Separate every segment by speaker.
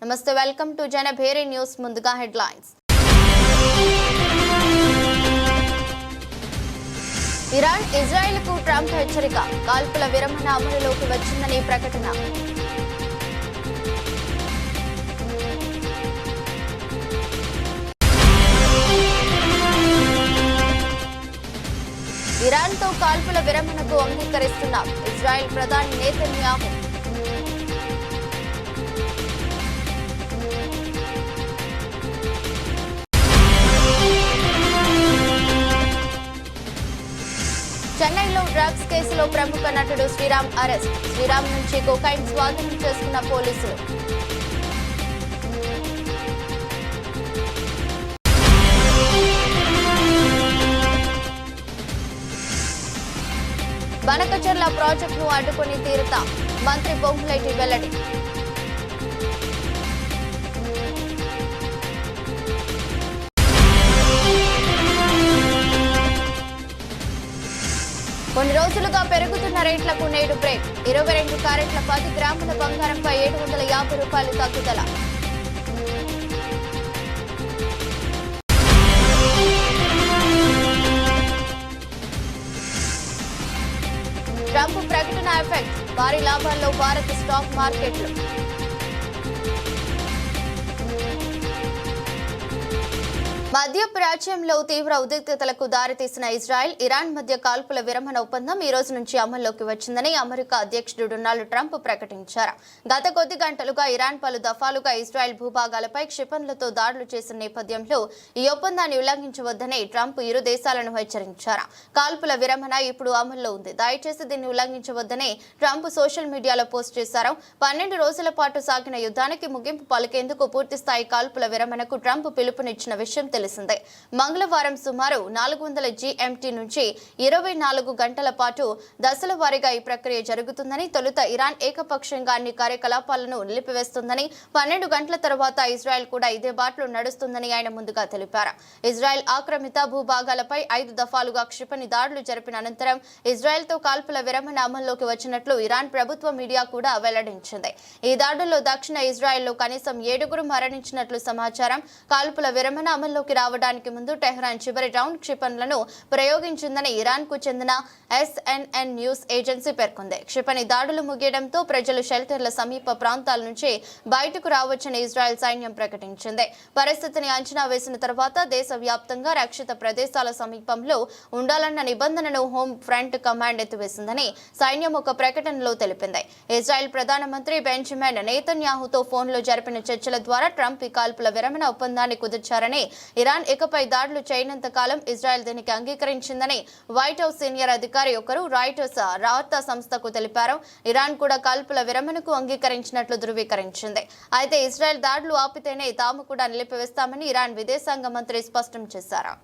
Speaker 1: నమస్తే, welcome to Janabheri news. ముందుగా headlines. Iran ఇజ్రాయెల్కు Trump హెచ్చరిక, కాల్పుల విరమణ అమలులోకి వచ్చిందని ప్రకటన. ఇరాన్తో కాల్పుల విరమణకు అంగీకరిస్తున్నాం, ఇజ్రాయెల్ ప్రధాని నేతన్యాహు. చెన్నైలో డ్రగ్స్ కేసులో ప్రముఖ నటుడు శ్రీరామ్ అరెస్ట్. శ్రీరామ్ నుంచి కొకైన్ స్వాధీనం చేసుకున్న పోలీసులు. బనకచర్ల ప్రాజెక్టును అడ్డుకుని తీరుతాం, మంత్రి పొంగులేటి వెల్లడి. కొన్ని రోజులుగా పెరుగుతున్న రేట్లకు నేడు బ్రేక్. 22 క్యారెట్ల 10 గ్రాముల బంగారంపై 750 రూపాయలు తగ్గుదల. ట్రంప్ ప్రకటన ఎఫెక్ట్, భారీ లాభాల్లో భారత స్టాక్ మార్కెట్లు. మధ్యప్రాచ్యంలో తీవ్ర ఉద్రిక్తతలకు దారితీసిన ఇజ్రాయెల్, ఇరాన్ మధ్య కాల్పుల విరమణ ఒప్పందం ఈ రోజు నుంచి అమల్లోకి వచ్చిందని అమెరికా అధ్యక్షుడు డొనాల్డ్ ట్రంప్ ప్రకటించారు. గత కొద్ది గంటలుగా ఇరాన్ పలు దఫాలుగా ఇజ్రాయెల్ భూభాగాలపై క్షిపణులతో దాడులు చేసిన నేపథ్యంలో ఈ ఒప్పందాన్ని ఉల్లంఘించవద్దని ట్రంప్ ఇరు దేశాలను హెచ్చరించారు. కాల్పుల విరమణ ఇప్పుడు అమల్లో ఉంది, దయచేసి దీన్ని ఉల్లంఘించవద్దని ట్రంప్ సోషల్ మీడియాలో పోస్ట్ చేశారు. 12 రోజుల పాటు సాగిన యుద్ధానికి ముగింపు పలికేందుకు పూర్తిస్థాయి కాల్పుల విరమణకు ట్రంప్ పిలుపునిచ్చిన విషయం తెలిసిందే. మంగళవారం సుమారు 400 GMT నుంచి 24 గంటల పాటు దశల వారీగా ఈ ప్రక్రియ జరుగుతుందని, తొలుత ఇరాన్ ఏకపక్షంగా అన్ని కార్యకలాపాలను నిలిపివేస్తుందని, 12 గంటల తర్వాత ఇజ్రాయెల్ కూడా ఇదే బాటలో నడుస్తుందని ఆయన ముందుగా తెలిపారు. ఇజ్రాయెల్ ఆక్రమిత భూభాగాలపై 5 దఫాలుగా క్షిపణి దాడులు జరిపిన అనంతరం ఇజ్రాయెల్తో కాల్పుల విరమణ అమల్లోకి వచ్చినట్లు ఇరాన్ ప్రభుత్వ మీడియా కూడా వెల్లడించింది. ఈ దాడుల్లో దక్షిణ ఇజ్రాయెల్లో కనీసం 7 మరణించినట్లు సమాచారం. కాల్పుల విరమణ అమల్లోకి రావడానికి ముందు టెహ్రాన్ చివరి రౌండ్ క్షిపణులను ప్రయోగించిందని ఇరాన్ కు చెందిన SNN న్యూస్ ఏజెన్సీ పేర్కొంది. క్షిపణి దాడులు ముగియడంతో ప్రజలు షెల్టర్ల సమీప ప్రాంతాల నుంచి బయటకు రావచ్చని ఇజ్రాయెల్ సైన్యం ప్రకటించింది. పరిస్థితిని అంచనా వేసిన తర్వాత దేశవ్యాప్తంగా రక్షిత ప్రదేశాల సమీపంలో ఉండాలన్న నిబంధనను హోం ఫ్రంట్ కమాండ్ ఎత్తివేసిందని సైన్యం ఒక ప్రకటనలో తెలిపింది. ఇజ్రాయెల్ ప్రధానమంత్రి బెంజమిన్ నేతన్యాహుతో ఫోన్లో జరిపిన చర్చల ద్వారా ట్రంప్ ఈ కాల్పుల విరమణ ఒప్పందాన్ని కుదిర్చారని, ఇరాన్ ఇకపై దాడులు చేయనంత కాలం ఇజ్రాయెల్ దీనికి అంగీకరించిందని వైట్ హౌస్ సీనియర్ అధికారి ఒకరు రాయిటర్స్ వార్తా సంస్థకు తెలిపారు. ఇరాన్ కూడా కాల్పుల విరమణకు అంగీకరించినట్లు ధృవీకరించింది. అయితే ఇజ్రాయెల్ దాడులు ఆపితేనే తాము కూడా నిలిపివేస్తామని ఇరాన్ విదేశాంగ మంత్రి స్పష్టం చేశారు.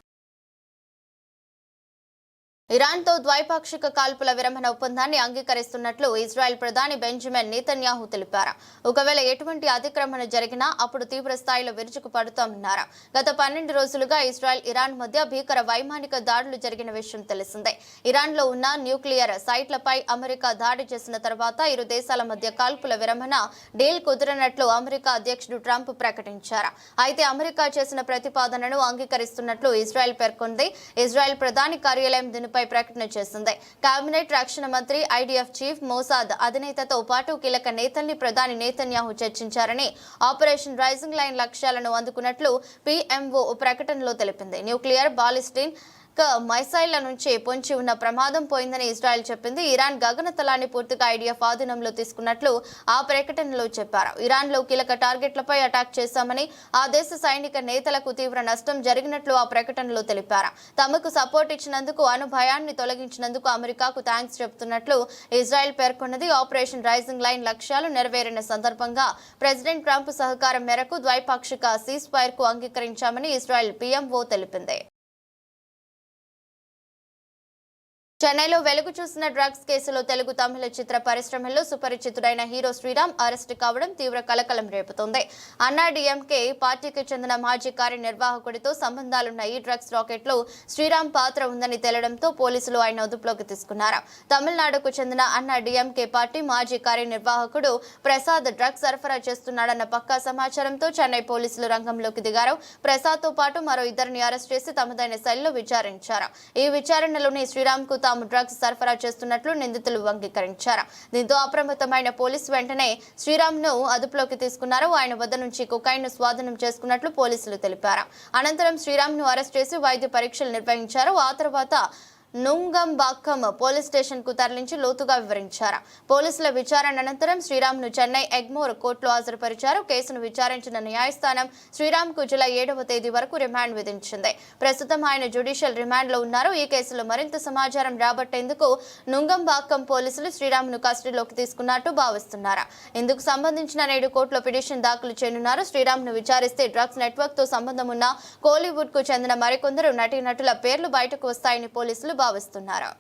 Speaker 1: ఇరాన్తో ద్వైపాక్షిక కాల్పుల విరమణ ఒప్పందాన్ని అంగీకరిస్తున్నట్లు ఇజ్రాయెల్ ప్రధాని బెంజమిన్ నేతన్యాహు తెలిపారు. ఒకవేళ ఎటువంటి అతిక్రమణ జరిగినా అప్పుడు తీవ్ర స్థాయిలో విరుచుకుపడుతామన్నారు. గత 12 రోజులుగా ఇజ్రాయెల్, ఇరాన్ మధ్య భీకర వైమానిక దాడులు జరిగిన విషయం తెలిసిందే. ఇరాన్లో ఉన్న న్యూక్లియర్ సైట్లపై అమెరికా దాడి చేసిన తర్వాత ఇరు దేశాల మధ్య కాల్పుల విరమణ డీల్ కుదిరినట్లు అమెరికా అధ్యక్షుడు ట్రంప్ ప్రకటించారు. అయితే అమెరికా చేసిన ప్రతిపాదనను అంగీకరిస్తున్నట్లు ఇజ్రాయెల్ పేర్కొంది. ఇజ్రాయెల్ ప్రధాని కార్యాలయం దీనిపై ప్రకటన చేసింది. కేబినెట్, రక్షణ మంత్రి, IDF చీఫ్, మోసాద్ అధినేతతో పాటు కీలక నేతల్ని ప్రధాని నేతన్యాహు చర్చించారని, ఆపరేషన్ రైజింగ్ లైన్ లక్ష్యాలను అందుకున్నట్లు PMO ప్రకటనలో తెలిపింది. న్యూక్లియర్, బాలిస్టిక్ మైసైళ్ల నుంచి పొంచి ఉన్న ప్రమాదం పోయిందని ఇజ్రాయెల్ చెప్పింది. ఇరాన్ గగనతలాన్ని పూర్తిగా IDF ఆధీనంలో తీసుకున్నట్లు ఆ ప్రకటనలో చెప్పారు. ఇరాన్లో కీలక టార్గెట్లపై అటాక్ చేశామని, ఆ దేశ సైనిక నేతలకు తీవ్ర నష్టం జరిగినట్లు ఆ ప్రకటనలో తెలిపారు. తమకు సపోర్ట్ ఇచ్చినందుకు, భయాన్ని తొలగించినందుకు అమెరికాకు థ్యాంక్స్ చెబుతున్నట్లు ఇజ్రాయెల్ పేర్కొన్నది. ఆపరేషన్ రైజింగ్ లైన్ లక్ష్యాలు నెరవేరిన సందర్భంగా ప్రెసిడెంట్ ట్రంప్ సహకారం మేరకు ద్వైపాక్షిక సీజ్ ఫైర్ కు అంగీకరించామని ఇజ్రాయెల్ PMO తెలిపింది. చెన్నైలో వెలుగు చూసిన డ్రగ్స్ కేసులో తెలుగు తమిళ చిత్ర పరిశ్రమలో సుపరిచితుడైన హీరో శ్రీరామ్ అరెస్టు కావడం తీవ్ర కలకలం రేపుతోంది. అన్నాడీఎంకే పార్టీకి చెందిన మాజీ కార్యనిర్వాహకుడితో సంబంధాలున్న ఈ డ్రగ్స్ రాకెట్లో శ్రీరామ్ పాత్ర ఉందని తేలడంతో పోలీసులు ఆయన అదుపులోకి తీసుకున్నారు. తమిళనాడుకు చెందిన అన్నాడీఎంకే పార్టీ మాజీ కార్యనిర్వాహకుడు ప్రసాద్ డ్రగ్స్ సరఫరా చేస్తున్నాడన్న పక్కా సమాచారంతో చెన్నై పోలీసులు రంగంలోకి దిగారు. ప్రసాద్తో పాటు మరో ఇద్దరిని అరెస్ట్ చేసి తమదైన శైలిలో విచారించారు. ఈ విచారణలోని శ్రీరామ్ కు తాము డ్రగ్స్ సరఫరా చేస్తున్నట్లు నిందితులు అంగీకరించారు. దీంతో అప్రమత్తమైన పోలీసు వెంటనే శ్రీరామ్ ను అదుపులోకి తీసుకున్నారు. ఆయన వద్ద నుంచి కొకైన్ స్వాధీనం చేసుకున్నట్లు పోలీసులు తెలిపారు. అనంతరం శ్రీరామ్ ను అరెస్ట్ చేసి వైద్య పరీక్షలు నిర్వహించారు. ఆ తర్వాత నుంగంబాక్కం పోలీస్ స్టేషన్ కు తరలించి లోతుగా వివరించారు. పోలీసుల విచారణ అనంతరం శ్రీరామ్ ను చెన్నై ఎగ్మోర్ కోర్టులో హాజరుపరిచారు. కేసును విచారించిన న్యాయస్థానం శ్రీరామ్ కు జూలై 7వ తేదీ వరకు రిమాండ్ విధించింది. ప్రస్తుతం ఆయన జ్యుడిషియల్ రిమాండ్ లో ఉన్నారు. ఈ కేసులో మరింత సమాచారం రాబట్టేందుకు నుంగంబాక్కం పోలీసులు శ్రీరామ్ ను కస్టడీలోకి తీసుకున్నట్టు భావిస్తున్నారు. ఇందుకు సంబంధించిన నేడు కోర్టులో పిటిషన్ దాఖలు చేయనున్నారు. శ్రీరామ్ ను విచారిస్తే డ్రగ్స్ నెట్వర్క్ తో సంబంధం ఉన్న కోలీవుడ్ కు చెందిన మరికొందరు నటీనటుల పేర్లు బయటకు వస్తాయని పోలీసులు భావిస్తున్నారు.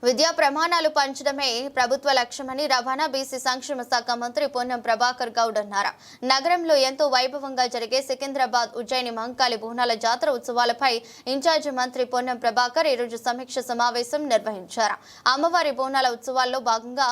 Speaker 1: విద్యా ప్రమాణాలు పంచడమే ప్రభుత్వ లక్ష్యమని రవాణా బీసీ సంక్షేమ శాఖ మంత్రి పొన్నం ప్రభాకర్ గౌడ్ అన్నారు. నగరంలో ఎంతో వైభవంగా జరిగే సికింద్రాబాద్ ఉజ్జయిని మహంకాళి బోనాల జాతర ఉత్సవాలపై ఇన్ఛార్జి మంత్రి పొన్నం ప్రభాకర్ ఈరోజు సమీక్ష సమావేశం నిర్వహించారు. అమ్మవారి బోనాల ఉత్సవాల్లో భాగంగా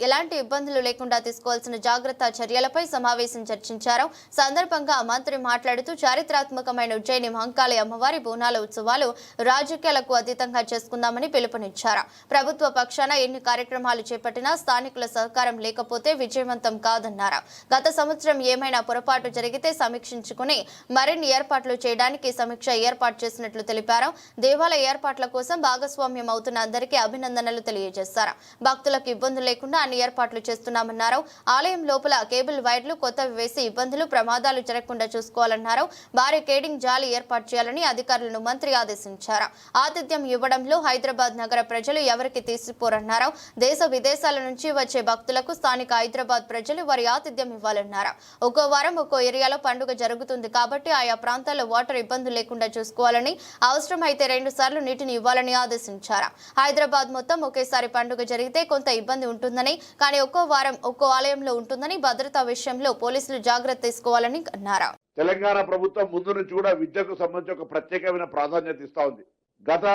Speaker 1: ఎలాంటి ఇబ్బందులు లేకుండా తీసుకోవాల్సిన జాగ్రత్త చర్యలపై సమావేశం చర్చించారు. సందర్భంగా మంత్రి మాట్లాడుతూ చారిత్రాత్మకమైన ఉజ్జయిని మహంకాళి అమ్మవారి బోనాల ఉత్సవాలు రాజకీయాలకు అతీతంగా చేసుకుందామని పిలుపునిచ్చారు. ప్రభుత్వ పక్షాన ఎన్ని కార్యక్రమాలు చేపట్టినా స్థానికుల సహకారం లేకపోతే విజయవంతం కాదన్నారు. గత సంవత్సరం ఏమైనా పొరపాటు జరిగితే సమీక్షించుకుని మరిన్ని ఏర్పాట్లు చేయడానికి సమీక్ష ఏర్పాటు చేసినట్లు తెలిపారు. దేవాలయ ఏర్పాట్ల కోసం భాగస్వామ్యం అవుతున్న అందరికీ అభినందనలు తెలియజేశారు. భక్తులకు ఇబ్బందులు లేకుండా అన్ని ఏర్పాట్లు చేస్తున్నామన్నారు. ఆలయం లోపల కేబుల్ వైర్లు కొత్తవి వేసి ఇబ్బందులు ప్రమాదాలు జరగకుండా చూసుకోవాలన్నారు. భారీ కేడింగ్ జాలి ఏర్పాటు చేయాలని అధికారులను మంత్రి ఆదేశించారు. ఆతిథ్యం ఇవ్వడంలో హైదరాబాద్ నగర ప్రజలు ఎవరికి తీసిపోరన్నారు. దేశ విదేశాల నుంచి వచ్చే భక్తులకు స్థానిక హైదరాబాద్ ప్రజలు వారి ఆతిథ్యం ఇవ్వాలన్నారు. ఒక్కో వారం ఒక్కో ఏరియాలో పండుగ జరుగుతుంది కాబట్టి ఆయా ప్రాంతాల్లో వాటర్ ఇబ్బందులు లేకుండా చూసుకోవాలని, అవసరమైతే 2 సార్లు నీటిని ఇవ్వాలని ఆదేశించారు. హైదరాబాద్ మొత్తం ఒకేసారి పండుగ జరిగితే కొంత ఇబ్బంది ఉంటుందని, కానీ ఒక్కో వారం ఒక్కో ఆలయంలో ఉంటుందని, భద్రతా విషయంలో పోలీసులు జాగ్రత్త తీసుకోవాలని అన్నారు.
Speaker 2: తెలంగాణ ప్రభుత్వం ముందు నుంచి కూడా విద్యకు సంబంధించి ఒక ప్రత్యేకమైన ప్రాధాన్యత ఇస్తా ఉంది. గత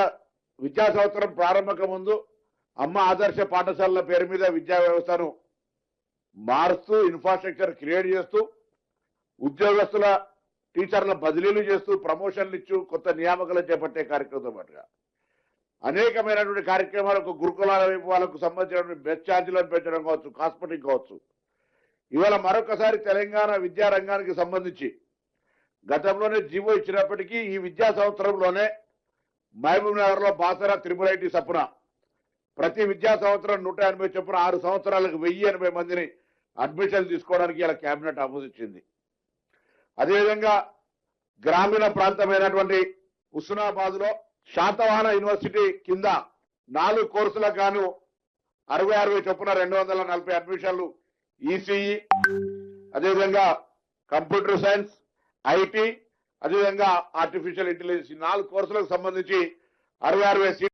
Speaker 2: విద్యా సంవత్సరం ప్రారంభక ముందు అమ్మ ఆదర్శ పాఠశాలల పేరు మీద విద్యా వ్యవస్థను మారుస్తూ ఇన్ఫ్రాస్ట్రక్చర్ క్రియేట్ చేస్తూ ఉద్యోగస్తుల టీచర్ల బదిలీలు చేస్తూ ప్రమోషన్లు ఇచ్చు కొత్త నియామకాలు చేపట్టే కార్యక్రమంతో పాటుగా అనేకమైనటువంటి కార్యక్రమాలకు గురుకులాల వైపు వాళ్ళకు సంబంధించినటువంటి బెస్ట్ ఛార్జీలను పెంచడం కావచ్చు, కాస్మెటిక్ కావచ్చు. ఇవాళ మరొకసారి తెలంగాణ విద్యా రంగానికి సంబంధించి గతంలోనే జీవో ఇచ్చినప్పటికీ ఈ విద్యా సంవత్సరంలోనే మహబూబ్ నగర్ లో బాసరా త్రిపుల్ ఐటీ సపున ప్రతి విద్యా సంవత్సరం 180 చొప్పున 6 సంవత్సరాలకు 1080 మందిని అడ్మిషన్ తీసుకోవడానికి ఇలా కేబినెట్ ఆమోదించింది. అదేవిధంగా గ్రామీణ ప్రాంతమైనటువంటి హుస్నాబాద్ లో శాతవాహన యూనివర్సిటీ కింద 4 కోర్సులకు గాను 60 చొప్పున 240 అడ్మిషన్లు ఈసీఈ, అదేవిధంగా కంప్యూటర్ సైన్స్, ఐటీ, అదేవిధంగా ఆర్టిఫిషియల్ ఇంటెలిజెన్స్ 4 కోర్సులకు సంబంధించి 60 సీట్లు.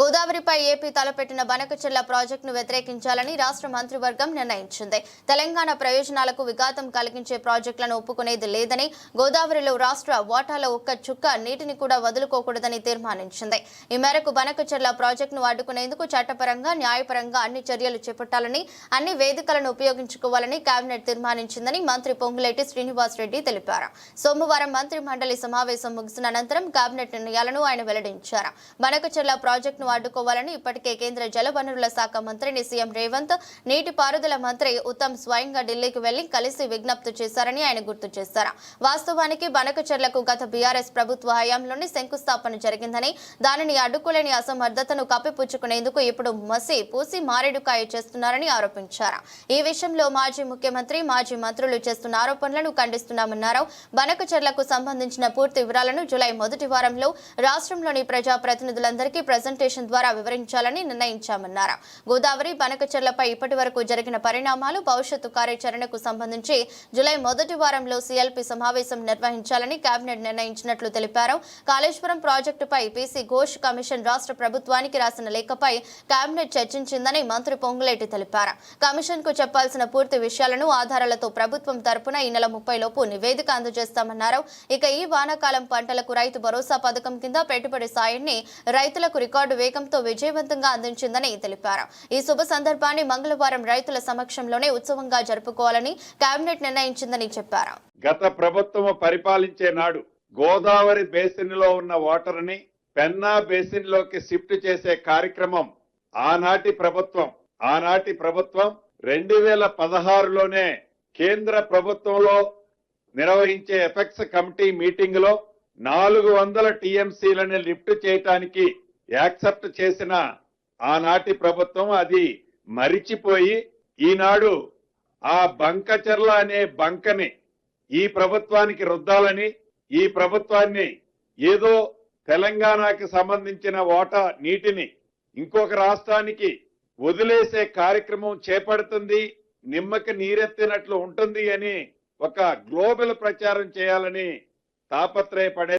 Speaker 1: గోదావరిపై ఏపీ తలపెట్టిన బనకచెర్ల ప్రాజెక్టును వ్యతిరేకించాలని రాష్ట్ర మంత్రివర్గం నిర్ణయించింది. తెలంగాణ ప్రయోజనాలకు విఘాతం కలిగించే ప్రాజెక్టులను ఒప్పుకునేది లేదని, గోదావరిలో రాష్ట్ర వాటాలో ఒక్క చుక్క నీటిని కూడా వదులుకోకూడదని తీర్మానించింది. ఈ మేరకు బనకచెర్ల ప్రాజెక్టును అడ్డుకునేందుకు చట్టపరంగా, న్యాయపరంగా అన్ని చర్యలు చేపట్టాలని, అన్ని వేదికలను ఉపయోగించుకోవాలని కేబినెట్ తీర్మానించిందని మంత్రి పొంగులేటి శ్రీనివాస్ రెడ్డి తెలిపారు. సోమవారం మంత్రి మండలి సమావేశం ముగిసిన అనంతరం కేబినెట్ నిర్ణయాలను ఆయన వెల్లడించారు. బనకచెర్ల ప్రాజెక్టు అడ్డుకోవాలని ఇప్పటికే కేంద్ర జలవనరుల శాఖ మంత్రిని సీఎం రేవంత్, నీటిపారుదల మంత్రి ఉత్తమ్ స్వయంగా ఢిల్లీకి వెళ్లి కలిసి విజ్ఞప్తి చేశారని ఆయన గుర్తు చేశారు. వాస్తవానికి బనకచెర్లకు గత బీఆర్ఎస్ ప్రభుత్వ హయాంలోనే శంకుస్థాపన జరిగిందని, దానిని అడ్డుకోలేని అసమర్థతను కప్పిపుచ్చుకునేందుకు ఇప్పుడు మసి పూసి మారేడుకాయ చేస్తున్నారని ఆరోపించారు. ఈ విషయంలో మాజీ ముఖ్యమంత్రి, మాజీ మంత్రులు చేస్తున్న ఆరోపణలను ఖండిస్తున్నామన్నారు. బనకచెర్లకు సంబంధించిన పూర్తి వివరాలను జూలై మొదటి వారంలో రాష్ట్రంలోని ప్రజాప్రతినిధులందరికీ ప్రజెంటేషన్ స్టేషన్ ద్వారా వివరించాలని నిర్ణయించామన్నారు. గోదావరి బనకచెర్లపై ఇప్పటివరకు జరిగిన పరిణామాలు, భవిష్యత్తు కార్యాచరణకు సంబంధించి జూలై మొదటి వారంలో సీఎల్పీ సమావేశం నిర్వహించాలని కేబినెట్ నిర్ణయించినట్లు తెలిపారు. కాళేశ్వరం ప్రాజెక్టుపై పీసీ ఘోష్ కమిషన్ రాష్ట్ర ప్రభుత్వానికి రాసిన లేఖపై కేబినెట్ చర్చించిందని మంత్రి పొంగులేటి తెలిపారు. కమిషన్ కు చెప్పాల్సిన పూర్తి విషయాలను ఆధారాలతో ప్రభుత్వం తరపున ఈ నెల 30 లోపు నివేదిక అందజేస్తామన్నారు. ఇక ఈ వానాకాలం పంటలకు రైతు భరోసా పథకం కింద పెట్టుబడి సాయాన్ని రైతులకు రికార్డు వేగంతో విజయవంతంగా అందించిందని తెలిపారు. ఈ శుభ సందర్భాన్ని మంగళవారం రైతుల సమక్షంలోనే ఉత్సవంగా జరుపుకోవాలని కేబినెట్ నిర్ణయించిందని చెప్పారు.
Speaker 3: గత ప్రభుత్వం పరిపాలించే నాడు గోదావరి బేసిన్ లో ఉన్న వాటర్ ని పెన్నా బేసిన్ లోకి షిఫ్ట్ చేసే కార్యక్రమం ఆనాటి ప్రభుత్వం 2016లోనే కేంద్ర ప్రభుత్వంలో నిర్వహించే ఎఫెక్స్ కమిటీ మీటింగ్ లో 400 టీఎంసీలని లిఫ్ట్ చేయటానికి యాక్సెప్ట్ చేసిన ఆనాటి ప్రభుత్వం అది మరిచిపోయి ఈనాడు ఆ బంకచెర్ల అనే బంకని ఈ ప్రభుత్వానికి రుద్దాలని, ఈ ప్రభుత్వాన్ని ఏదో తెలంగాణకి సంబంధించిన వాటా నీటిని ఇంకొక రాష్ట్రానికి వదిలేసే కార్యక్రమం చేపడుతుంది, నిమ్మకి నీరెత్తినట్లు ఉంటుంది అని ఒక గ్లోబల్ ప్రచారం చేయాలని తాపత్రయపడే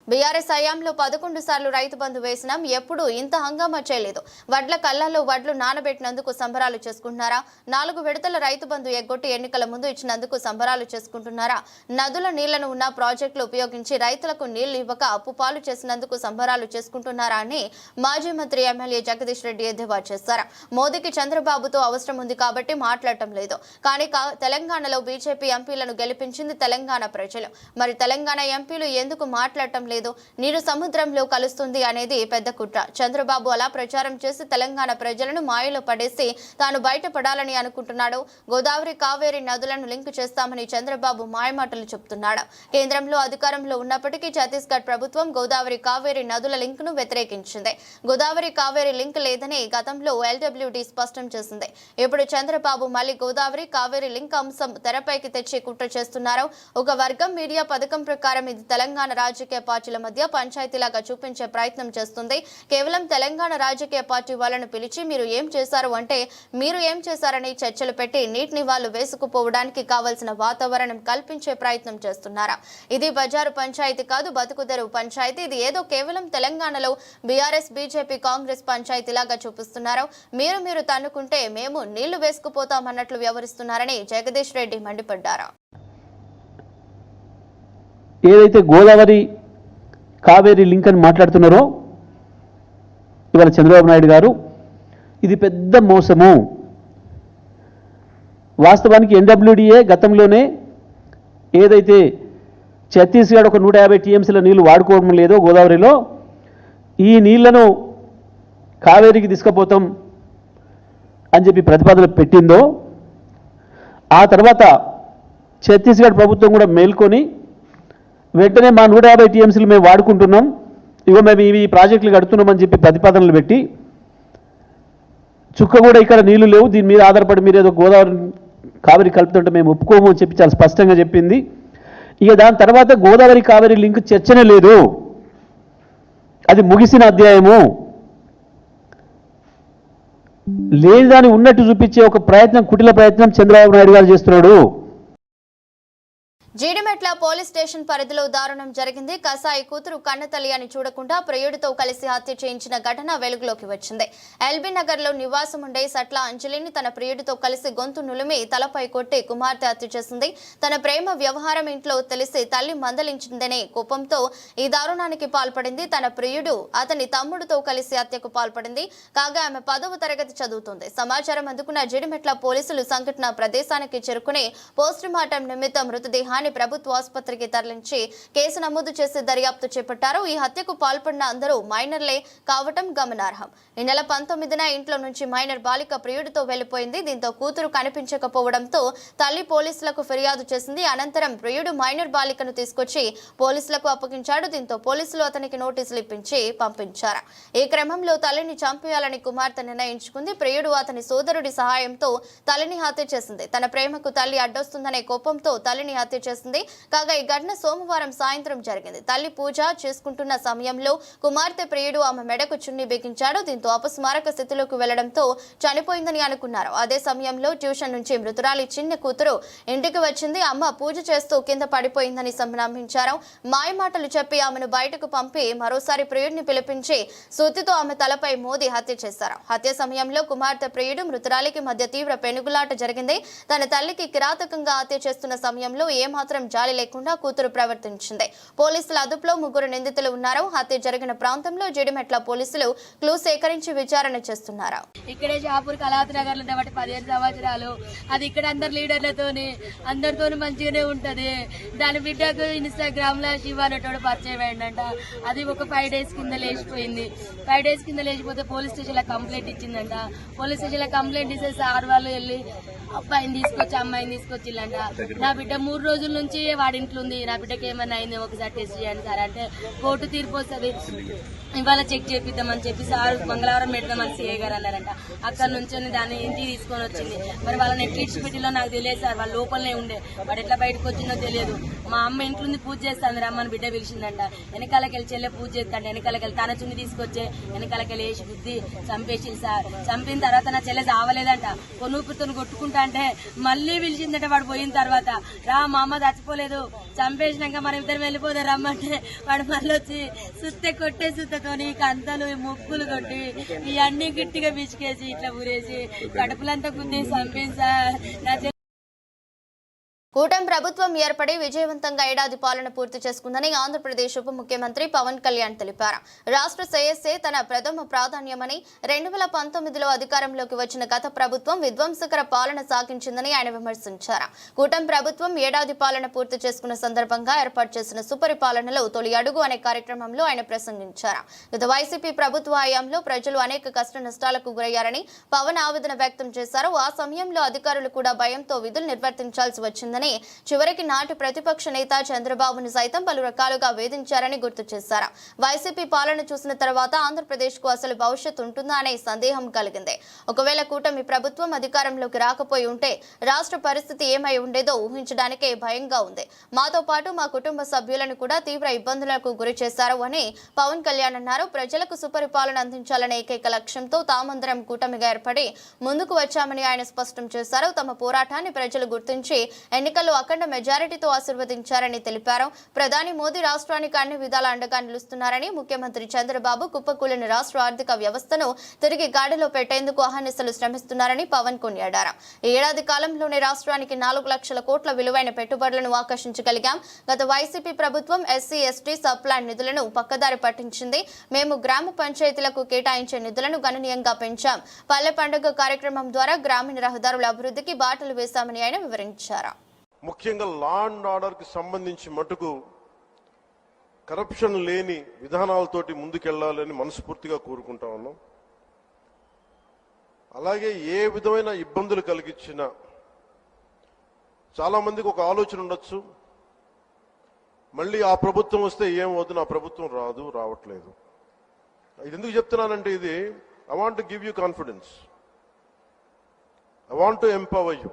Speaker 1: బీఆర్ఎస్ హయాంలో 11 సార్లు రైతు బంధు వేసినాం, ఎప్పుడు ఇంత హంగామా చేయలేదు. వడ్ల కళ్ళల్లో వడ్లు నానబెట్టినందుకు సంబరాలు చేసుకుంటున్నారా? 4 విడతల రైతు బంధు ఎగ్గొట్టి ఎన్నికల ముందు ఇచ్చినందుకు సంబరాలు చేసుకుంటున్నారా? నదుల నీళ్లను ఉన్న ప్రాజెక్టులు ఉపయోగించి రైతులకు నీళ్లు ఇవ్వక అప్పుపాలు చేసినందుకు సంబరాలు చేసుకుంటున్నారా అని మాజీ మంత్రి ఎమ్మెల్యే జగదీష్ రెడ్డి ఎద్దేవా చేశారు. మోదీకి చంద్రబాబుతో అవసరం ఉంది కాబట్టి మాట్లాడటం లేదు, కానీ తెలంగాణలో బీజేపీ ఎంపీలను గెలిపించింది తెలంగాణ ప్రజలు. మరి తెలంగాణ ఎంపీలు ఎందుకు మాట్లాడటం లేదు? నీరు సముద్రంలో కలుస్తుంది అనేది పెద్ద కుట్ర. చంద్రబాబు అలా ప్రచారం చేసి తెలంగాణ ప్రజలను మాయలో పడేసి తాను బయటపడాలని అనుకుంటున్నాడు. గోదావరి కావేరి నదులను లింక్ చేస్తామని చంద్రబాబు మాయమాటలు చెప్తున్నాడు. కేంద్రంలో అధికారంలో ఉన్నప్పటికీ ఛత్తీస్గఢ్ ప్రభుత్వం గోదావరి కావేరి నదుల లింక్ ను వ్యతిరేకించింది. గోదావరి కావేరి లింక్ లేదని గతంలో ఎల్డబ్ల్యూడీ స్పష్టం చేసింది. ఇప్పుడు చంద్రబాబు మళ్లీ గోదావరి కావేరి లింక్ అంశం తెరపైకి తెచ్చి కుట్ర చేస్తున్నారు. ఒక వర్గం మీడియా పథకం ప్రకారం ఇది తెలంగాణ రాజకీయ పార్టీల మధ్య పంచాయతీలాగా చూపించే ప్రయత్నం చేస్తుంది. కేవలం తెలంగాణ రాజకీయ పార్టీ వాళ్ళను పిలిచి మీరు ఏం చేశారు అంటే మీరు ఏం చేశారని చర్చలు పెట్టి నీటిని వాళ్ళు వేసుకుపోవడానికి కావాల్సిన వాతావరణం కల్పించే ప్రయత్నం చేస్తున్నారా? ఇది బజారు పంచాయతీ కాదు, బతుకుదెరువు పంచాయతీ. ఇది ఏదో కేవలం తెలంగాణలో బీఆర్ఎస్ బీజేపీ కాంగ్రెస్ పంచాయతీలాగా చూపిస్తున్నారు. మీరు తన్నుకుంటే మేము నీళ్లు వేసుకుపోతామన్నట్లు వ్యవహరిస్తున్నారని జగదీష్ రెడ్డి మండిపడ్డారు.
Speaker 4: ఏదైతే గోదావరి కావేరీ లింక్ అని మాట్లాడుతున్నారో ఇవాళ చంద్రబాబు నాయుడు గారు, ఇది పెద్ద మోసము. వాస్తవానికి ఎన్డబ్ల్యూడీఏ గతంలోనే ఏదైతే ఛత్తీస్గఢ్ ఒక 150 టీఎంసీల నీళ్లు వాడుకోవడం లేదో గోదావరిలో, ఈ నీళ్లను కావేరీకి తీసుకుపోతాం అని చెప్పి ప్రతిపాదన పెట్టిందో, ఆ తర్వాత ఛత్తీస్గఢ్ ప్రభుత్వం కూడా మేల్కొని వెంటనే మా 150 టీఎంసీలు మేము వాడుకుంటున్నాం, ఇగో మేము ఈ ప్రాజెక్టులు కడుతున్నామని చెప్పి ప్రతిపాదనలు పెట్టి చుక్క కూడా ఇక్కడ నీళ్లు లేవు, దీని మీద ఆధారపడి మీరు ఏదో గోదావరి కావేరీ కలుపుతుంటే మేము ఒప్పుకోము అని చెప్పి చాలా స్పష్టంగా చెప్పింది. ఇక దాని తర్వాత గోదావరి కావేరీ లింక్ చర్చనే లేదు, అది ముగిసిన అధ్యాయము. లేని దాన్ని ఉన్నట్టు చూపించే ఒక ప్రయత్నం, కుటిల ప్రయత్నం చంద్రబాబు నాయుడు గారు చేస్తున్నాడు.
Speaker 1: జీడిమెట్ల పోలీస్ స్టేషన్ పరిధిలో దారుణం జరిగింది. కసాయి కూతురు కన్నతల్లి అని చూడకుండా ప్రియుడితో కలిసి హత్య చేయించిన ఘటన వెలుగులోకి వచ్చింది. ఎల్బీ నగర్ లో నివాసం ఉండే సట్ల అంజలిని తన ప్రియుడితో కలిసి గొంతు నులిమి తలపై కొట్టి కుమార్తె హత్య చేసింది. తన ప్రేమ వ్యవహారం ఇంట్లో తెలిసి తల్లి మందలించిందనే కోపంతో ఈ దారుణానికి పాల్పడింది. తన ప్రియుడు అతని తమ్ముడితో కలిసి హత్యకు పాల్పడింది. కాగా ఆమె 10వ తరగతి చదువుతుంది. సమాచారం అందుకున్న జీడిమెట్ల పోలీసులు సంఘటన ప్రదేశానికి చేరుకుని పోస్టుమార్టం నిమిత్తం మృతదేహాన్ని ప్రభుత్వ ఆసుపత్రికి తరలించి కేసు నమోదు చేసి దర్యాప్తు చేపట్టారు. ఈ హత్యకు పాల్పడిన అందరూ మైనర్లే కావటం గమనార్హం. ఈ నెల 19న ఇంట్లో నుంచి మైనర్ బాలిక ప్రియుడితో వెళ్లిపోయింది. దీంతో కూతురు కనిపించకపోవడంతో తల్లి పోలీసులకు ఫిర్యాదు చేసింది. అనంతరం ప్రియుడు మైనర్ బాలికను తీసుకొచ్చి పోలీసులకు అప్పగించాడు. దీంతో పోలీసులు అతనికి నోటీసులు ఇప్పించి పంపించారు. ఈ క్రమంలో తల్లిని చంపేయాలని కుమార్తె నిర్ణయించుకుంది. ప్రియుడు అతని సోదరుడి సహాయంతో తల్లిని హత్య చేసింది. తన ప్రేమకు తల్లి అడ్డొస్తుందనే కోపంతో తల్లిని హత్య చేసింది. కాగా ఈ ఘటన సోమవారం సాయంత్రం జరిగింది. తల్లి పూజ చేసుకుంటున్న సమయంలో కుమార్తె ప్రియుడు ఆమె మెడకు చున్ని బిగించాడు. దీంతో అపస్మారక స్థితిలోకి వెళ్లడంతో చనిపోయిందని అనుకున్నారు. అదే సమయంలో ట్యూషన్ నుంచి మృతురాలి చిన్న కూతురు ఇంటికి వచ్చింది. అమ్మ పూజ చేస్తూ కింద పడిపోయిందని నమ్మించారు. మాయమాటలు చెప్పి ఆమెను బయటకు పంపి మరోసారి ప్రియుడిని పిలిపించి సూతితో ఆమె తలపై మోది హత్య చేశారు. హత్య సమయంలో కుమార్తె ప్రియుడు మృతురాలికి మధ్య తీవ్ర పెనుగులాట జరిగింది. తన తల్లికి కిరాతకంగా హత్య చేస్తున్న సమయంలో ఏమాత్రం జాలి లేకుండా కూతురు ప్రవర్తించింది. పోలీసుల అదుపులో 3 నిందితులు ఉన్నారు. హత్య జరిగిన ప్రాంతంలో జీడిమెట్ల పోలీసులు క్లూ సేకరించి విచారణ చేస్తున్నారు.
Speaker 5: ఇక్కడే షాపూర్ కళావతి నగర్ లో 15 సంవత్సరాలు అది ఇక్కడ అందరు లీడర్లతోని అందరితోని మంచిగానే ఉంటది. దాని బిడ్డకు ఇన్స్టాగ్రామ్ లో శివ అనేటోడు పరిచయం అయిందంట. అది ఒక 5 days కింద లేచిపోయింది. 5 days కింద లేచిపోతే పోలీస్ స్టేషన్ లో కంప్లైంట్ ఇచ్చిందంట. పోలీస్ స్టేషన్ లో కంప్లైంట్ ఇస్తే సార్ వాళ్ళు వెళ్ళి అబ్బాయిని తీసుకొచ్చి అమ్మాయిని తీసుకొచ్చిల్లంట. నా బిడ్డ 3 రోజుల నుంచి వాడింట్లో ఉంది. నా బిడ్డకి ఏమన్నా అయింది ఒకసారి టెస్ట్ చేయండి సార్ అంటే కోర్టు తీర్పు వస్తుంది, ఇవాళ చెక్ చేపిద్దామని చెప్పి సార్ మంగళవారం పెడదామని సిఐ గారు అన్నారంట. అక్కడ నుంచి దాన్ని ఇంటికి తీసుకొని వచ్చింది. మరి వాళ్ళని ఎట్లా ఇచ్చిపెట్టిలో నాకు తెలియదు సార్. వాళ్ళ లోపలనే ఉండే, వాడు ఎట్లా బయటకు వచ్చిందో తెలియదు. మా అమ్మ ఇంట్లో పూజ చేస్తాను రమ్మని బిడ్డ పిలిచిందంట. వెనకాలకి వెళ్ళి చెల్లె పూజ చేస్తాంట. వెనకాలకి వెళ్ళి తన చున్ని తీసుకొచ్చే వెనకాలకి వెళ్ళి వేసి బుద్ధి చంపేసి సార్. చంపిన తర్వాత నా చెల్లె చావలేదంట. కొనుపుతో కొట్టుకుంటా అంటే మళ్ళీ పిలిచిందట. వాడు పోయిన తర్వాత రా మా అమ్మ చచ్చిపోలేదు, చంపేసినాక మనం ఇద్దరు వెళ్ళిపోదాం రమ్మంటే వాడు మళ్ళీ వచ్చి సుత్తె కొట్టే సుత్తతోని కంతలు ముగ్గులు కొట్టి ఇవన్నీ గట్టిగా బిచికేసి ఇట్లా ఊరేసి కడుపులంతా గుద్ది చంపేసి సార్. నా
Speaker 1: కూటమి ప్రభుత్వం ఏర్పడి విజయవంతంగా ఏడాది పాలన పూర్తి చేసుకుందని ఆంధ్రప్రదేశ్ ఉప ముఖ్యమంత్రి పవన్ కళ్యాణ్ తెలిపారు. రాష్ట్ర శ్రేయస్సే తన ప్రథమ ప్రాధాన్యమని 2019లో అధికారంలోకి వచ్చిన గత ప్రభుత్వం విధ్వంసకర పాలన సాగించిందని ఆయన విమర్శించారు. కూటమి ప్రభుత్వం ఏడాది పాలన పూర్తి చేసుకున్న సందర్భంగా ఏర్పాటు చేసిన సుపరిపాలనలో తొలి అడుగు అనే కార్యక్రమంలో ఆయన ప్రసంగించారు. గత వైసీపీ ప్రభుత్వ హయాంలో ప్రజలు అనేక కష్ట నష్టాలకు గురయ్యారని పవన్ ఆవేదన వ్యక్తం చేశారు. ఆ సమయంలో అధికారులు కూడా భయంతో విధులు నిర్వర్తించాల్సి వచ్చిందని, చివరికి నాటి ప్రతిపక్ష నేత చంద్రబాబును సైతం పలు రకాలుగా వేధించారని గుర్తు చేశారు. వైసీపీ పాలన చూసిన తర్వాత ఆంధ్రప్రదేశ్ కు అసలు భవిష్యత్తు ఉంటుందా అనే సందేహం కలిగింది. ఒకవేళ కూటమి ప్రభుత్వం అధికారంలోకి రాకపోయి ఉంటే రాష్ట్ర పరిస్థితి ఏమై ఉండేదో ఊహించడానికే భయంగా ఉంది. మాతో పాటు మా కుటుంబ సభ్యులను కూడా తీవ్ర ఇబ్బందులకు గురి చేశారు అని పవన్ కళ్యాణ్ అన్నారు. ప్రజలకు సుపరిపాలన అందించాలనే ఏకైక లక్ష్యంతో తామందరం కూటమిగా ఏర్పడి ముందుకు వచ్చామని ఆయన స్పష్టం చేశారు. తమ పోరాటాన్ని ప్రజలు గుర్తించి ఎన్నికల్లో అఖండ మెజారిటీతో ఆశీర్వదించారని తెలిపారు. ప్రధాని మోదీ రాష్ట్రానికి అన్ని విధాల అండగా నిలుస్తున్నారని, ముఖ్యమంత్రి చంద్రబాబు కుప్పకూలిన రాష్ట్ర ఆర్థిక వ్యవస్థను తిరిగి గాడిలో పెట్టేందుకు అహర్నిశలు శ్రమిస్తున్నారని పవన్ కొనియాడారు. ఈ ఏడాది కాలంలోనే రాష్ట్రానికి 4 లక్షల కోట్ల విలువైన పెట్టుబడులను ఆకర్షించగలిగాం. గత వైసీపీ ప్రభుత్వం ఎస్సీ ఎస్టీ సబ్ ప్లాన్ నిధులను పక్కదారి పట్టించింది. మేము గ్రామ పంచాయతీలకు కేటాయించే నిధులను గణనీయంగా పెంచాం. పల్లె పండుగ కార్యక్రమం ద్వారా గ్రామీణ రహదారుల అభివృద్ధికి బాటలు వేశామని ఆయన వివరించారు.
Speaker 6: ముఖ్యంగా లా అండ్ ఆర్డర్కి సంబంధించి మటుకు కరప్షన్ లేని విధానాలతోటి ముందుకెళ్లాలని మనస్ఫూర్తిగా కోరుకుంటా ఉన్నాం. అలాగే ఏ విధమైన ఇబ్బందులు కలిగించినా చాలా మందికి ఒక ఆలోచన ఉండొచ్చు, మళ్ళీ ఆ ప్రభుత్వం వస్తే ఏమవుతుంది, ఆ ప్రభుత్వం రావట్లేదు. ఇది ఎందుకు చెప్తున్నానంటే, ఇది I want to give you confidence, I want to empower you.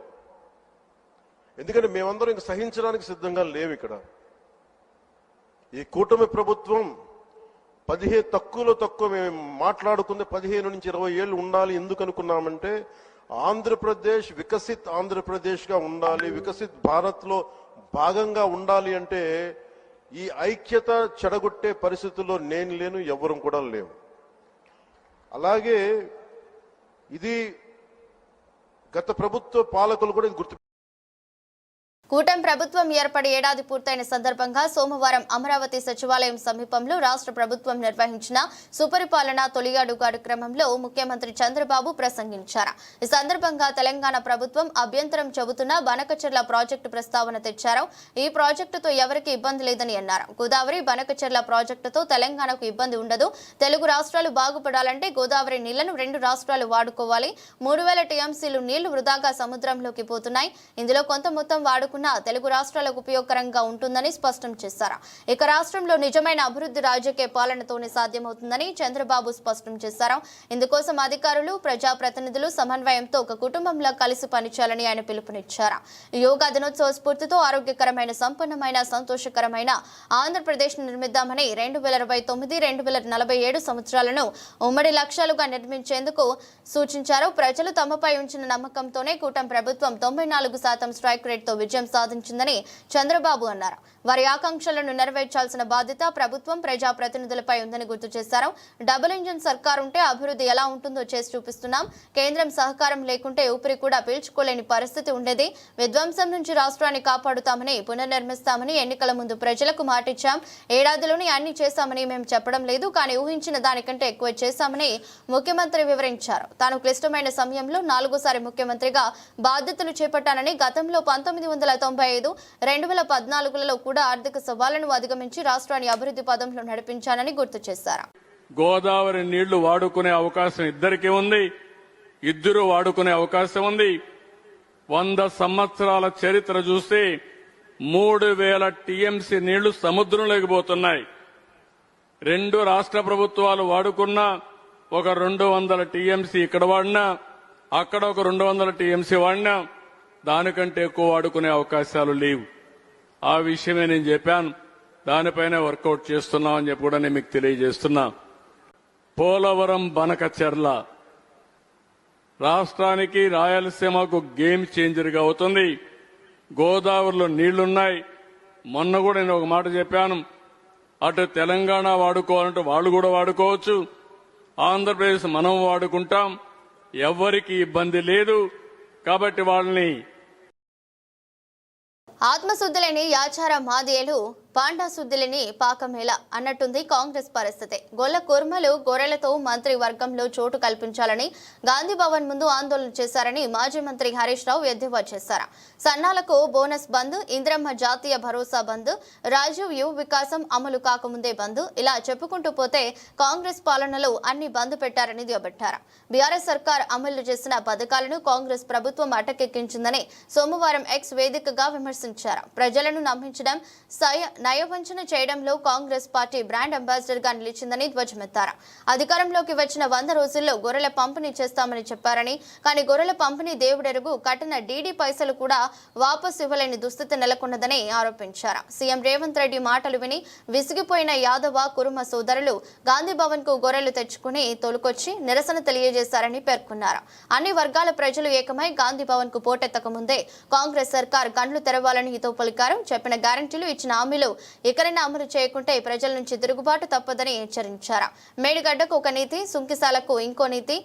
Speaker 6: ఎందుకంటే మేమందరం ఇంక సహించడానికి సిద్ధంగా లేము. ఇక్కడ ఈ కూటమి ప్రభుత్వం తక్కువ మేము మాట్లాడుకుంది 15 నుంచి 20 ఏళ్ళు ఉండాలి. ఎందుకు అనుకున్నామంటే ఆంధ్రప్రదేశ్ వికసిత్ ఆంధ్రప్రదేశ్ గా ఉండాలి, వికసిత్ భారత్ లో భాగంగా ఉండాలి. అంటే ఈ ఐక్యత చెడగొట్టే పరిస్థితుల్లో నేను లేను, ఎవరు కూడా లేవు. అలాగే ఇది గత ప్రభుత్వ పాలకులు కూడా గుర్తు.
Speaker 1: కూటమి ప్రభుత్వం ఏర్పడి ఏడాది పూర్తయిన సందర్భంగా సోమవారం అమరావతి సచివాలయం సమీపంలో రాష్ట్ర ప్రభుత్వం నిర్వహించిన సుపరిపాలన తొలి అడుగు కార్యక్రమంలో ముఖ్యమంత్రి చంద్రబాబు ప్రసంగించారు. ఈ సందర్భంగా తెలంగాణ ప్రభుత్వం అభ్యంతరం చెబుతున్న బనకచెర్ల ప్రాజెక్టు ప్రస్తావన తెచ్చారు. ఈ ప్రాజెక్టుతో ఎవరికి ఇబ్బంది లేదని అన్నారు. గోదావరి బనకచెర్ల ప్రాజెక్టుతో తెలంగాణకు ఇబ్బంది ఉండదు. తెలుగు రాష్ట్రాలు బాగుపడాలంటే గోదావరి నీళ్లను 2 రాష్ట్రాలు వాడుకోవాలి. 3000 టీఎంసీలు నీళ్లు వృధాగా సముద్రంలోకి పోతున్నాయి. ఇందులో కొంత మొత్తం వాడుకున్న వాడుకున్నా తెలుగు రాష్ట్రాలకు ఉపయోగకరంగా ఉంటుందని స్పష్టం చేశారు. ఇక రాష్ట్రంలో నిజమైన అభివృద్ధి రాజకీయ పాలనతోనే సాధ్యమవుతుందని చంద్రబాబు స్పష్టం చేశారు. ఇందుకోసం అధికారులు, ప్రజాప్రతినిధులు సమన్వయంతో ఒక కుటుంబంలో కలిసి పనిచేయాలని ఆయన పిలుపునిచ్చారు. యోగా దినోత్సవ స్ఫూర్తితో ఆరోగ్యకరమైన, సంపన్నమైన, సంతోషకరమైన ఆంధ్రప్రదేశ్ నిర్మిద్దామని 2029-2047 సంవత్సరాలను ఉమ్మడి లక్ష్యాలుగా నిర్మించేందుకు సూచించారు. ప్రజలు తమపై ఉంచిన నమ్మకంతోనే కూటమి ప్రభుత్వం 94% స్ట్రైక్ రేట్తో విజయం సాధించిందని చంద్రబాబు అన్నారు. వారి ఆకాంక్షలను నెరవేర్చాల్సిన బాధ్యత ప్రభుత్వం, ప్రజాప్రతినిధులపై ఉందని గుర్తు చేశారు. డబుల్ ఇంజిన్ సర్కార్ ఉంటే అభివృద్ధి ఎలా ఉంటుందో చేసి చూపిస్తున్నాం. కేంద్రం సహకారం లేకుంటే ఊపిరి కూడా పీల్చుకోలేని పరిస్థితి ఉండేది. విధ్వంసం నుంచి రాష్ట్రాన్ని కాపాడుతామని, పునర్నిర్మిస్తామని ఎన్నికల ముందు ప్రజలకు మాటిచ్చాం. ఏడాదిలోనే అన్ని చేశామని మేము చెప్పడం లేదు, కానీ ఊహించిన దానికంటే ఎక్కువ చేశామని ముఖ్యమంత్రి వివరించారు. తాను క్లిష్టమైన సమయంలో 4సారి ముఖ్యమంత్రిగా బాధ్యతలు చేపట్టానని, గతంలో 1995, 2014లలో కూడా ఆర్థిక సవాళ్లను అధిగమించి రాష్ట్రాన్ని అభివృద్ధి పదంలో నడిపించానని గుర్తు చేశారు.
Speaker 7: గోదావరి నీళ్లు వాడుకునే అవకాశం ఇద్దరికీ ఉంది, ఇద్దరు వాడుకునే అవకాశం ఉంది. 100 సంవత్సరాల చరిత్ర చూస్తే 3000 టీఎంసీ నీళ్లు సముద్రంలోకి పోతున్నాయి. 2 రాష్ట్ర ప్రభుత్వాలు వాడుకున్నా ఒక 200 టీఎంసీ ఇక్కడ వాడినా, అక్కడ ఒక 200 టీఎంసీ వాడినా దానికంటే ఎక్కువ వాడుకునే అవకాశాలు లేవు. ఆ విషయమే నేను చెప్పాను. దానిపైన వర్కౌట్ చేస్తున్నామని చెప్పి కూడా నేను మీకు తెలియజేస్తున్నా. పోలవరం బనకచెర్ల రాష్ట్రానికి, రాయలసీమకు గేమ్ చేంజర్గా అవుతుంది. గోదావరిలో నీళ్లున్నాయి. మొన్న కూడా నేను ఒక మాట చెప్పాను, అటు తెలంగాణ వాడుకోవాలంటే వాళ్ళు కూడా వాడుకోవచ్చు, ఆంధ్రప్రదేశ్ మనం వాడుకుంటాం, ఎవ్వరికి ఇబ్బంది లేదు. కాబట్టి వాళ్ళని
Speaker 1: ఆత్మశుద్ధులని యాచార మాదియలు, పాండా శుద్ధులని పాకమేళ అన్నట్టుంది కాంగ్రెస్ పరిస్థితి. గొల్ల కుర్మలు, గొర్రెలతో మంత్రి వర్గంలో చోటు కల్పించాలని గాంధీ భవన్ ముందు ఆందోళన చేశారని మాజీ మంత్రి హరీష్ రావు ఎద్దేవా చేశారు. సన్నాలకు బోనస్ బంద్, ఇందిరమ్మ జాతీయ భరోసా బంద్, రాజీవ్ యువ వికాసం అమలు కాకముందే బంద్, ఇలా చెప్పుకుంటూ పోతే కాంగ్రెస్ పాలనలో అన్ని బంద్ పెట్టారని దుయ్యబట్టారు. బీఆర్ఎస్ సర్కార్ అమలు చేసిన పథకాలను కాంగ్రెస్ ప్రభుత్వం అటకెక్కించిందని సోమవారం ఎక్స్ వేదికగా విమర్శించారు. ప్రజలను నమ్మించడం, నయవంచన చేయడంలో కాంగ్రెస్ పార్టీ బ్రాండ్ అంబాసిడర్ గా నిలిచిందని ధ్వజమెత్తారు. అధికారంలోకి వచ్చిన 100 రోజుల్లో గొర్రెల పంపిణీ చేస్తామని చెప్పారని, కానీ గొర్రెల పంపిణీ దేవుడెరుగు, కట్టిన డీడీ పైసలు కూడా వాపసు ఇవ్వలేని దుస్థితి నెలకొన్నదని ఆరోపించారు. సీఎం రేవంత్ రెడ్డి మాటలు విని విసిగిపోయిన యాదవ, కురుమ సోదరులు గాంధీ భవన్ కు గొర్రెలు తెచ్చుకుని తోలుకొచ్చి నిరసన తెలియజేశారని పేర్కొన్నారు. అన్ని వర్గాల ప్రజలు ఏకమై గాంధీ భవన్ కు పోటెత్తక ముందే కాంగ్రెస్ సర్కార్ కళ్లు తెరవాలని హితవు పలికారు. చెప్పిన గ్యారంటీలు, ఇచ్చిన హామీలు ఇకరైనా అమలు చేయకుంటే ప్రజల నుంచి తిరుగుబాటు తప్పదని హెచ్చరించారు. మేడిగడ్డకు ఒక నీతి, సుంకిశాలకు ఇంకో నీతి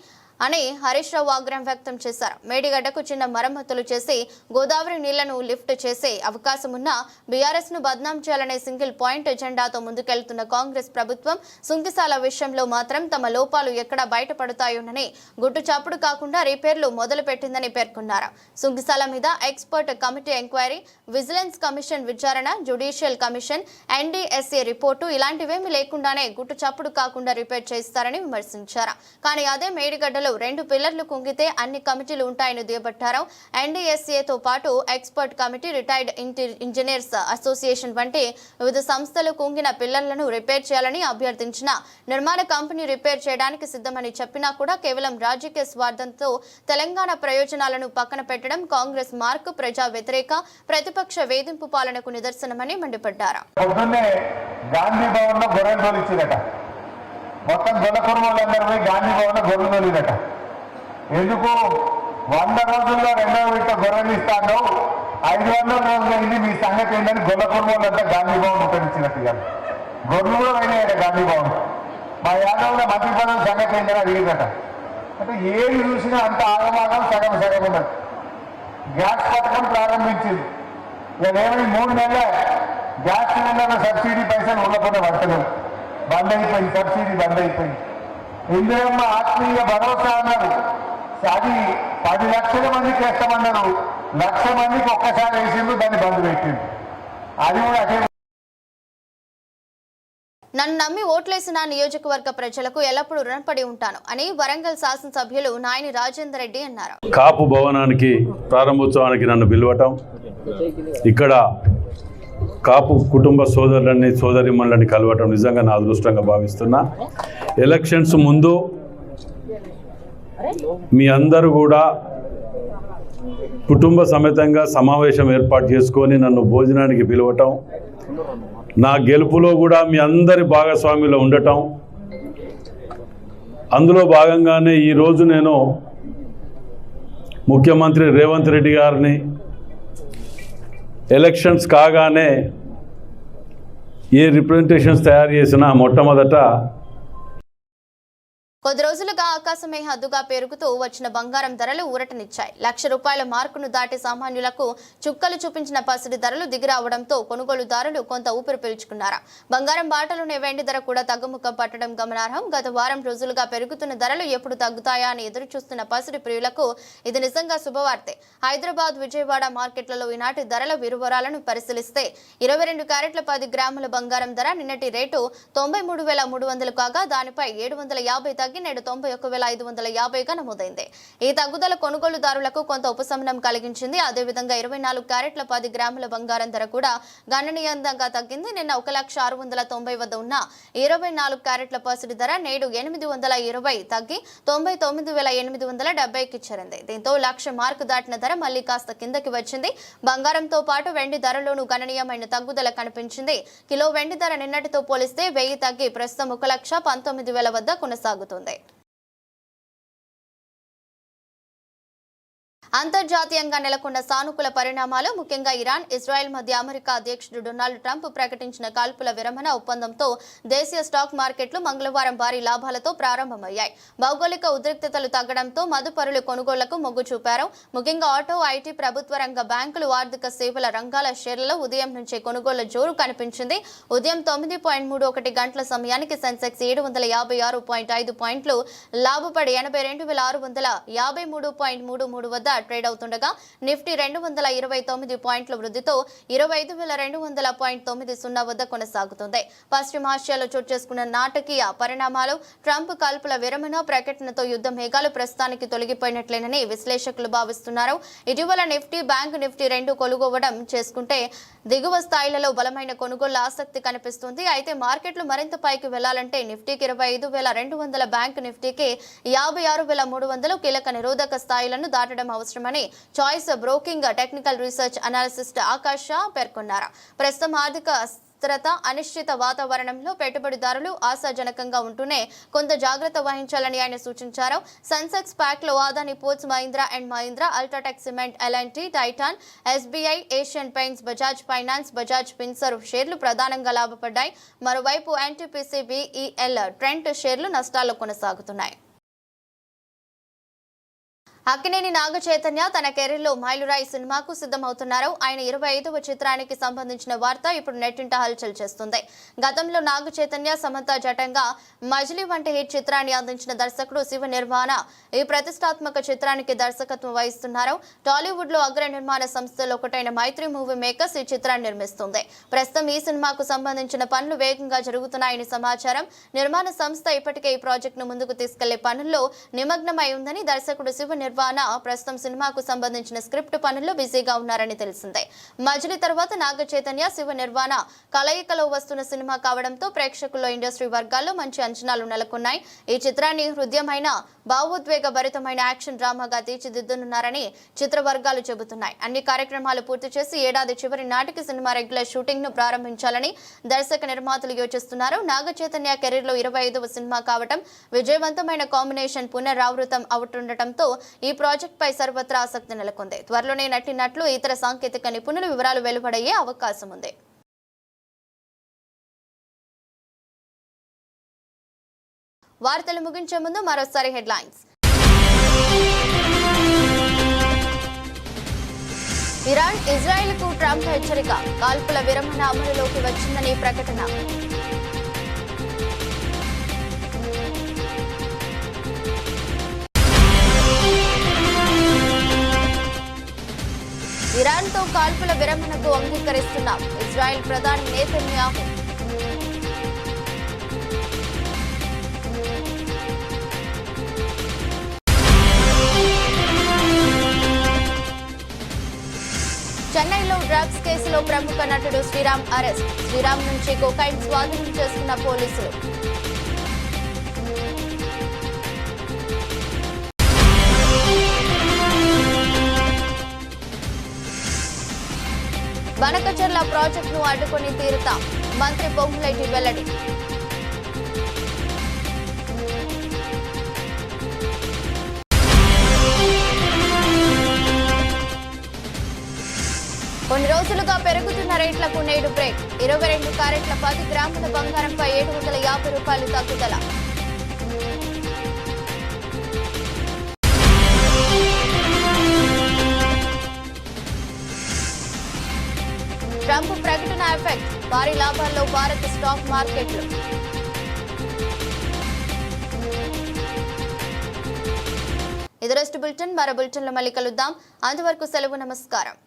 Speaker 1: అని హరీష్ రావు ఆగ్రహం వ్యక్తం చేశారు. మేడిగడ్డకు చిన్న మరమ్మతులు చేసి గోదావరి నీళ్లను లిఫ్ట్ చేసే అవకాశం ఉన్నా బీఆర్ఎస్ ను బద్నాం చేయాలనే సింగిల్ పాయింట్ ఎజెండాతో ముందుకెళ్తున్న కాంగ్రెస్ ప్రభుత్వం సుంకిశాల విషయంలో మాత్రం తమ లోపాలు ఎక్కడ బయటపడతాయోనని గుట్టుచాపుడు కాకుండా రిపేర్లు మొదలు పెట్టిందని పేర్కొన్నారు. సుంకిశాల మీద expert committee enquiry, vigilance commission విచారణ, జ్యుడిషియల్ కమిషన్, ఎన్డీఎస్ఏ రిపోర్టు ఇలాంటివేమీ లేకుండానే గుట్టుచాపుడు కాకుండా రిపేర్ చేస్తారని విమర్శించారు. కానీ అదే మేడిగడ్డలో 2 పిల్లర్లు కుంగితే అన్ని కమిటీలు ఉంటాయని దుయ్యబట్టారు. ఎన్డీఎస్ఏతో పాటు expert committee, retired engineers association వంటి వివిధ సంస్థలు కుంగిన పిల్లర్లను రిపేర్ చేయాలని అభ్యర్థించిన నిర్మాణ కంపెనీ రిపేర్ చేయడానికి సిద్ధమని చెప్పినా కూడా కేవలం రాజకీయ స్వార్థంతో తెలంగాణ ప్రయోజనాలను పక్కన పెట్టడం కాంగ్రెస్ మార్క్, ప్రజా వ్యతిరేక, ప్రతిపక్ష వేధింపు పాలనకు నిదర్శనమని మండిపడ్డారు.
Speaker 8: మొత్తం గొల్ల కుర్మలందరూ పోయి గాంధీ భవన్ గొర్రెలు తోలిదట. ఎందుకు 100 రోజుల్లో 2వ విడత గొర్రెలు ఇస్తాను, 500 రోజులు అయింది, మీ సంగతి ఏంటని గొల్ల కుర్మలంతా గాంధీ భవన్ ఉపయోగించినట్టుగా గొర్రెలు కూడా పోయినాయట గాంధీ భవన్. మా యాదవుల మంత్రి పదవి సంగతి ఏంటని అడిగిందట. అంటే ఏది చూసినా అంత ఆగమాగం, సగం సగం ఉన్నది. గ్యాస్ పథకం ప్రారంభించింది. ఇదేమని 3 నెలల గ్యాస్ సిలిండర్ల సబ్సిడీ పైసలు ఉండకుండా పడతలేవు, బంద్ అయిపోయింది, సబ్సిడీ బంద్ అయిపోయింది. ఇందిరమ్మ ఆత్మీయ భరోసా అన్నారు, అది 10 లక్షల మందికి వేస్తామన్నారు, 1,00,000 మందికి ఒక్కసారి వేసిండు, దాన్ని బంద్ పెట్టిండు. అది కూడా అదే.
Speaker 1: నన్ను నమ్మి ఓట్లేసిన నియోజకవర్గ ప్రజలకు ఎల్లప్పుడూ రుణపడి ఉంటాను అని వరంగల్ శాసనసభ్యులు నాయని రాజేందర్ రెడ్డి అన్నారు.
Speaker 9: కాపు భవనానికి ప్రారంభోత్సవానికి నన్ను పిలవటం, ఇక్కడ కాపు కుటుంబ సోదరులని సోదరిమణులని కలవటం నిజంగా నా అదృష్టంగా భావిస్తున్నా. ఎలక్షన్స్ ముందు మీ అందరూ కూడా కుటుంబ సమేతంగా సమావేశం ఏర్పాటు చేసుకొని నన్ను భోజనానికి పిలవటం, నా గెలుపులో కూడా మీ అందరి భాగస్వామ్యంలో ఉండటం, అందులో భాగంగానే ఈరోజు నేను ముఖ్యమంత్రి రేవంత్ రెడ్డి గారిని ఎలక్షన్స్ కాగానే ఏ రిప్రజెంటేషన్స్ తయారు చేసినా మొట్టమొదట
Speaker 1: కొద్ది రోజులుగా ఆకాశమే హద్దుగా పెరుగుతూ వచ్చిన బంగారం ధరలు ఊరటనిచ్చాయి. ₹1,00,000 మార్కును దాటి సామాన్యులకు చుక్కలు చూపించిన పసిడి ధరలు దిగిరావడంతో కొనుగోలుదారులు కొంత ఊపిరి పీల్చుకున్నారు. బంగారం బాటలోనే వెండి ధర కూడా తగ్గుముఖం పట్టడం గమనార్హం. గత వారం రోజులుగా పెరుగుతున్న ధరలు ఎప్పుడు తగ్గుతాయా అని ఎదురు చూస్తున్న పసిడి ప్రియులకు ఇది నిజంగా శుభవార్తే. హైదరాబాద్, విజయవాడ మార్కెట్లలో ఈనాటి ధరల విరువరాలను పరిశీలిస్తే 22 క్యారెట్ల 10 గ్రాముల బంగారం ధర నిన్నటి రేటు 93,300 కాగా దానిపై 750 తగ్గి నేడు 91,550గా నమోదైంది. ఈ తగ్గుదల కొనుగోలుదారులకు కొంత ఉపశమనం కలిగించింది. అదేవిధంగా 24 క్యారెట్ల 10 గ్రాముల బంగారం ధర కూడా గణనీయంగా తగ్గింది. నిన్న 1,690 వద్ద ఉన్న 24 క్యారెట్ల పసిడి ధర నేడు 820 తగ్గి 99,870కి చేరింది. దీంతో 1,00,000 మార్కు దాటిన ధర మళ్లీ కాస్త కిందకి వచ్చింది. బంగారంతో పాటు వెండి ధరలోనూ గణనీయమైన తగ్గుదల కనిపించింది. కిలో వెండి ధర నిన్నటితో పోలిస్తే 1000 తగ్గి ప్రస్తుతం 1,19,000 వద్ద కొనసాగుతుంది. అంతర్జాతీయంగా నెలకొన్న సానుకూల పరిణామాలు, ముఖ్యంగా ఇరాన్, ఇజ్రాయెల్ మధ్య అమెరికా అధ్యక్షుడు డొనాల్డ్ ట్రంప్ ప్రకటించిన కాల్పుల విరమణ ఒప్పందంతో దేశీయ స్టాక్ మార్కెట్లు మంగళవారం భారీ లాభాలతో ప్రారంభమయ్యాయి. భౌగోళిక ఉద్రిక్తతలు తగ్గడంతో మదుపరులు కొనుగోళ్లకు మొగ్గు చూపారు. ముఖ్యంగా ఆటో, ఐటీ, ప్రభుత్వ రంగ బ్యాంకులు, ఆర్థిక సేవల రంగాల షేర్లలో ఉదయం నుంచే కొనుగోళ్ల జోరు కనిపించింది. ఉదయం 9:31 గంటల సమయానికి సెన్సెక్స్ 756.5 పాయింట్లు లాభపడి 82,653.33 వద్ద ట్రేడ్ అవుతుండగా నిఫ్టీ 229 పాయింట్ల వృద్ధితో 25,200.90 వద్ద కొనసాగుతుంది. పశ్చిమాసియాలో చోటు చేసుకున్న నాటకీయ పరిణామాలు, ట్రంప్ కాల్పుల విరమణ ప్రకటనతో యుద్ధ మేఘాలు ప్రస్తుతానికి తొలగిపోయినట్లేనని విశ్లేషకులు భావిస్తున్నారు. ఇటీవల నిఫ్టీ, బ్యాంక్ నిఫ్టీ రెండు కొనుగోవడం చేసుకుంటే దిగువ స్థాయిలలో బలమైన కొనుగోళ్ల ఆసక్తి కనిపిస్తుంది. అయితే మార్కెట్లు మరింత పైకి వెళ్లాలంటే నిఫ్టీకి 25,200, బ్యాంక్ నిఫ్టీకి 56,300 కీలక నిరోధక స్థాయిలను దాటడం అవసరమని choice broking technical research analyst Akash Shah పేర్కొన్నారు. ప్రస్తుతం ఆర్థిక స్థిరత, అనిశ్చిత వాతావరణంలో పెట్టుబడిదారులు ఆశాజనకంగా ఉంటూనే కొంత జాగ్రత్త వహించాలని ఆయన సూచించారు. సెన్సెక్స్ ప్యాక్ లో Adani Ports, Mahindra and Mahindra, UltraTech Cement, L and T, Titan, SBI, Asian Paints, Bajaj Finance, Bajaj Finserv షేర్లు ప్రధానంగా లాభపడ్డాయి. మరోవైపు ఎన్టీపీసీ, బిఈఎల్, ట్రెంట్ షేర్లు నష్టాల్లో కొనసాగుతున్నాయి. అక్కినేని నాగ చైతన్య తన కెరీర్లో మైలురాయి సినిమాకు సిద్ధమవుతున్నారు. ఆయన 25వ చిత్రానికి సంబంధించిన వార్త ఇప్పుడు నెట్టింట హల్చల్ చేస్తుంది. గతంలో నాగ చైతన్య, సమంత జటంగా మజిలీ వంటి హిట్ చిత్రాన్ని అందించిన దర్శకుడు శివ నిర్వాణ ఈ ప్రతిష్టాత్మక చిత్రానికి దర్శకత్వం వహిస్తున్నారు. టాలీవుడ్ లో అగ్ర నిర్మాణ సంస్థలో ఒకటైన మైత్రి మూవీ మేకర్స్ ఈ చిత్రాన్ని నిర్మిస్తుంది. ప్రస్తుతం ఈ సినిమాకు సంబంధించిన పనులు వేగంగా జరుగుతున్నాయని సమాచారం. నిర్మాణ సంస్థ ఇప్పటికే ఈ ప్రాజెక్టును ముందుకు తీసుకెళ్లే పనుల్లో నిమగ్నమై ఉందని దర్శకుడు శివ ప్రస్తుతం సినిమాకు సంబంధించిన స్క్రిప్ట్ పనుల్లో బిజీగా ఉన్నారని తెలిసిందే. మజిలీ తర్వాత నాగ చైతన్య, శివ నిర్వాణ కలయికలో వస్తున్న సినిమా కావడంతో ప్రేక్షకుల్లో, ఇండస్ట్రీ వర్గాల్లో మంచి అంచనాలు నెలకొన్నాయి. ఈ చిత్రాన్ని హృదయమైన, భావోద్వేగ భరితమైన యాక్షన్ డ్రామాగా తీర్చిదిద్దనున్నారని చిత్ర వర్గాలు చెబుతున్నాయి. అన్ని కార్యక్రమాలు పూర్తి చేసి ఏడాది చివరి నాటికి సినిమా రెగ్యులర్ షూటింగ్ ను ప్రారంభించాలని దర్శక నిర్మాతలు యోచిస్తున్నారు. నాగ చైతన్య కెరీర్ లో 25వ సినిమా కావటం, విజయవంతమైన కాంబినేషన్ పునరావృతం అవుతుండటంతో ఈ ప్రాజెక్ట్ పై సర్వత్రా ఆసక్తి నెలకొంది. త్వరలోనే నటినట్లు ఇతర సాంకేతిక నిపుణులు వివరాలు వెలువడయ్యే అవకాశం ఉంది. వార్తలు ముగించే ముందు మరోసారి హెడ్లైన్స్. ఇరాన్, ఇజ్రాయెల్ కు ట్రంప్ హెచ్చరిక, కాల్పుల విరమణ అమలులోకి వచ్చిందని ప్రకటన. ఇరాన్తో కాల్పుల విరమణకు అంగీకరిస్తున్నాం, ఇజ్రాయెల్ ప్రధాని నెతన్యాహు. చెన్నైలో కేసులో ప్రముఖ నటుడు శ్రీరామ్ అరెస్ట్. శ్రీరామ్ నుంచి కొకైన్ స్వాధీనం చేసుకున్న పోలీసులు. బనకచర్ల ప్రాజెక్టును అడ్డుకొని తీరుతాం, మంత్రి పొంగులేటి వెల్లడి. కొన్ని రోజులుగా పెరుగుతున్న రేట్లకు నేడు బ్రేక్. 22 క్యారెట్ల 10 గ్రాముల బంగారంపై 750 రూపాయలు తగ్గుదల. ట్రంప్ ప్రకటన ఎఫెక్ట్, భారీ లాభాల్లో భారత స్టాక్ మార్కెట్లు. ఇది రెస్ట్ బులెటిన్. మరో బులెటిన్లో మళ్ళీ కలుద్దాం. అంతవరకు సెలవు. నమస్కారం.